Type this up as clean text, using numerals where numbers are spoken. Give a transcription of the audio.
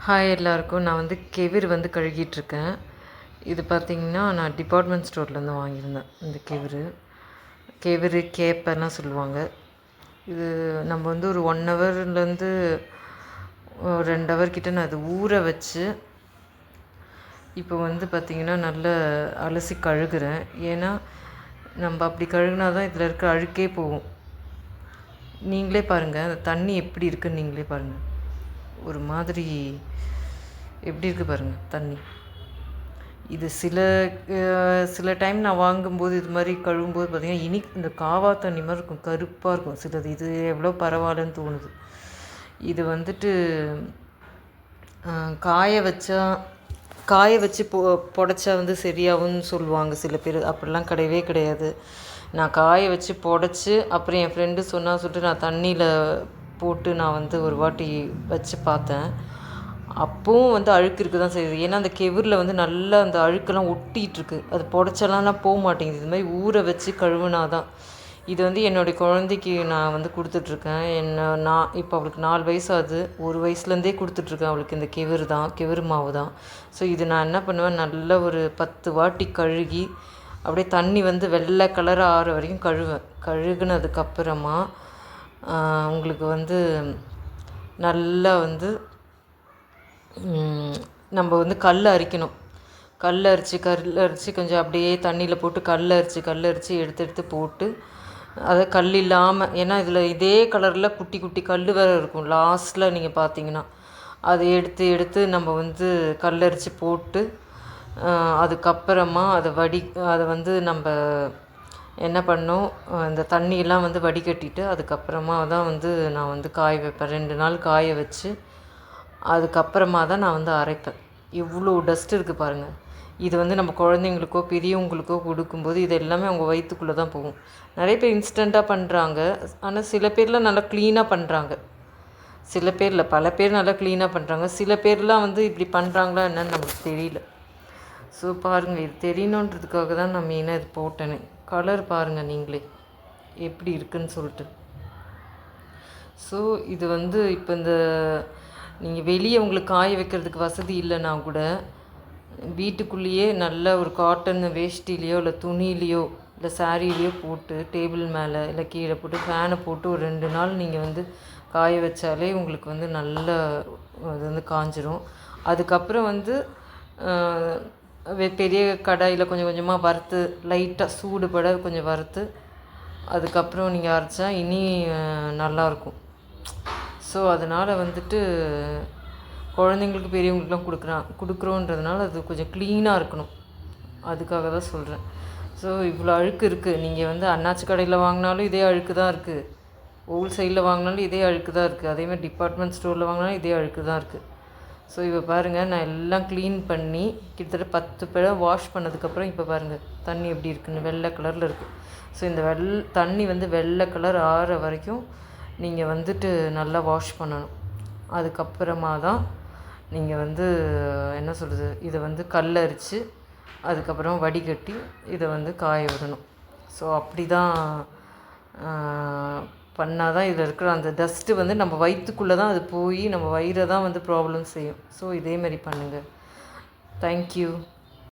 Hi எல்லாருக்கும். நான் வந்து கெவிரு வந்து கழுகிட்டுருக்கேன். இது பார்த்திங்கன்னா நான் டிபார்ட்மெண்ட் ஸ்டோர்லேருந்து வாங்கியிருந்தேன். இந்த கெவிரு கேப்பெல்லாம் சொல்லுவாங்க. இது நம்ம வந்து ஒரு 1 ஹவர்லேருந்து 2 ஹவர் கிட்ட நான் அதை ஊற வச்சு இப்போ வந்து பார்த்திங்கன்னா நல்லா அலசி கழுகுறேன். ஏன்னா நம்ம அப்படி கழுகுனா தான் இதில் இருக்க அழுக்கே போகும். நீங்களே பாருங்கள், அந்த தண்ணி எப்படி இருக்குன்னு நீங்களே பாருங்கள். ஒரு மாதிரி எப்படி இருக்குது பாருங்கள் தண்ணி. இது சில டைம் நான் வாங்கும்போது இது மாதிரி கழுவும்போது பார்த்திங்கன்னா இந்த காவா தண்ணி மாதிரி இருக்கும், கருப்பாக இருக்கும் சிலது. இது எவ்வளோ பரவாயில்லன்னு தோணுது. இது வந்துட்டு காய வச்சு புடைச்சா வந்து சரியாகும்னு சொல்லுவாங்க சில பேர். அப்படிலாம் கிடையவே கிடையாது. நான் காய வச்சு புடைச்சி அப்புறம் என் ஃப்ரெண்டு சொல்லிட்டு நான் தண்ணியில் போட்டு நான் வந்து ஒரு வாட்டி வச்சு பார்த்தேன். அப்போவும் வந்து அழுக்கு இருக்க தான் செய்யுது. ஏன்னா அந்த கெவுரில் வந்து நல்லா அந்த அழுக்கெல்லாம் ஒட்டிகிட்ருக்கு. அது புடைச்சலாம்லாம் போக மாட்டேங்குது. இது மாதிரி ஊற வச்சு கழுவுனா தான். இது வந்து என்னுடைய குழந்தைக்கு நான் வந்து கொடுத்துட்ருக்கேன். நான் இப்போ அவளுக்கு 4 வயசு ஆகுது. 1 வயசுலேருந்தே கொடுத்துட்ருக்கேன் அவளுக்கு இந்த கெவுரு மாவு தான். ஸோ இது நான் என்ன பண்ணுவேன், நல்லா ஒரு 10 வாட்டி கழுகி அப்படியே தண்ணி வந்து வெள்ளை கலராக ஆற வரைக்கும் கழுகுனதுக்கப்புறமா உங்களுக்கு வந்து நல்லா வந்து நம்ம வந்து கல் அரிக்கணும். கல் அரித்து கொஞ்சம் அப்படியே தண்ணியில் போட்டு கல் அரித்து எடுத்து போட்டு அதை கல் இல்லாமல், ஏன்னா இதில் இதே கலரில் குட்டி குட்டி கல் வேறு இருக்கும் லாஸ்ட்டில் நீங்கள் பார்த்தீங்கன்னா. அதை எடுத்து நம்ம வந்து கல் அரித்து போட்டு அதுக்கப்புறமா அதை வந்து நம்ம என்ன பண்ணோம், இந்த தண்ணியெல்லாம் வந்து வடிகட்டிட்டு அதுக்கப்புறமா தான் வந்து நான் வந்து காய வைப்பேன். 2 நாள் காய வச்சு அதுக்கப்புறமா தான் நான் வந்து அரைப்பேன். இவ்வளோ டஸ்ட் இருக்குது பாருங்கள். இது வந்து நம்ம குழந்தைங்களுக்கோ பெரியவங்களுக்கோ கொடுக்கும்போது இது எல்லாமே அவங்க வயிற்றுக்குள்ளே தான் போகும். நிறைய பேர் இன்ஸ்டண்ட்டாக பண்ணுறாங்க. ஆனால் சில பேர்லாம் நல்லா க்ளீனாக பண்ணுறாங்க. சில பேரில் பல பேர் நல்லா க்ளீனாக பண்ணுறாங்க. சில பேர்லாம் வந்து இப்படி பண்ணுறாங்களா என்னன்னு நமக்கு தெரியல. ஸோ பாருங்கள், இது தெரியணுன்றதுக்காக தான் நான் மெயினாக இது போட்டேனே. கலர் பாருங்கள் நீங்களே எப்படி இருக்குன்னு சொல்லிட்டு. ஸோ இது வந்து இப்போ இந்த நீங்கள் வெளியே உங்களுக்கு காய வைக்கிறதுக்கு வசதி இல்லைன்னா கூட வீட்டுக்குள்ளேயே நல்ல ஒரு காட்டன் வேஷ்டிலேயோ இல்லை துணியிலையோ இல்லை சாரீலேயோ போட்டு டேபிள் மேலே இல்லை கீழே போட்டு ஃபேனை போட்டு ஒரு 2 நாள் நீங்கள் வந்து காய வச்சாலே உங்களுக்கு வந்து நல்ல அது வந்து காஞ்சிரும். அதுக்கப்புறம் வந்து பெரிய கடாயில் கொஞ்சம் கொஞ்சமாக வறுத்து லைட்டாக சூடுபட கொஞ்சம் வறுத்து அதுக்கப்புறம் நீங்கள் அரைச்சா இனி நல்லாயிருக்கும். ஸோ அதனால் வந்துட்டு குழந்தைங்களுக்கு பெரியவங்களுக்குலாம் கொடுக்குறோன்றதுனால அது கொஞ்சம் க்ளீனாக இருக்கணும். அதுக்காக தான் சொல்கிறேன். ஸோ இவ்வளோ அழுக்கு இருக்குது. நீங்கள் வந்து அண்ணாச்சி கடையில் வாங்கினாலும் இதே அழுக்கு தான் இருக்குது, ஹோல் சைடில் வாங்கினாலும் இதே அழுக்கு தான் இருக்குது, அதேமாதிரி டிபார்ட்மெண்ட் ஸ்டோரில் வாங்கினாலும் இதே அழுக்கு தான் இருக்குது. ஸோ இப்போ பாருங்கள், நான் எல்லாம் க்ளீன் பண்ணி கிட்டத்தட்ட 10 பேரும் வாஷ் பண்ணதுக்கப்புறம் இப்போ பாருங்கள் தண்ணி எப்படி இருக்குன்னு வெள்ளை கலரில் இருக்குது. ஸோ இந்த தண்ணி வந்து வெள்ளை கலர் ஆற வரைக்கும் நீங்கள் வந்துட்டு நல்லா வாஷ் பண்ணணும். அதுக்கப்புறமா தான் நீங்கள் வந்து என்ன சொல்கிறது, இதை வந்து கல் அரித்து அதுக்கப்புறம் வடிகட்டி இதை வந்து காய விடணும். ஸோ அப்படி தான் பண்ணால் தான் இதில் இருக்கிற அந்த டஸ்ட்டு வந்து நம்ம வயிற்றுக்குள்ளே தான் அது போய் நம்ம வயிறை தான் வந்து ப்ராப்ளம் செய்யும். ஸோ இதேமாதிரி பண்ணுங்கள். தேங்க்யூ.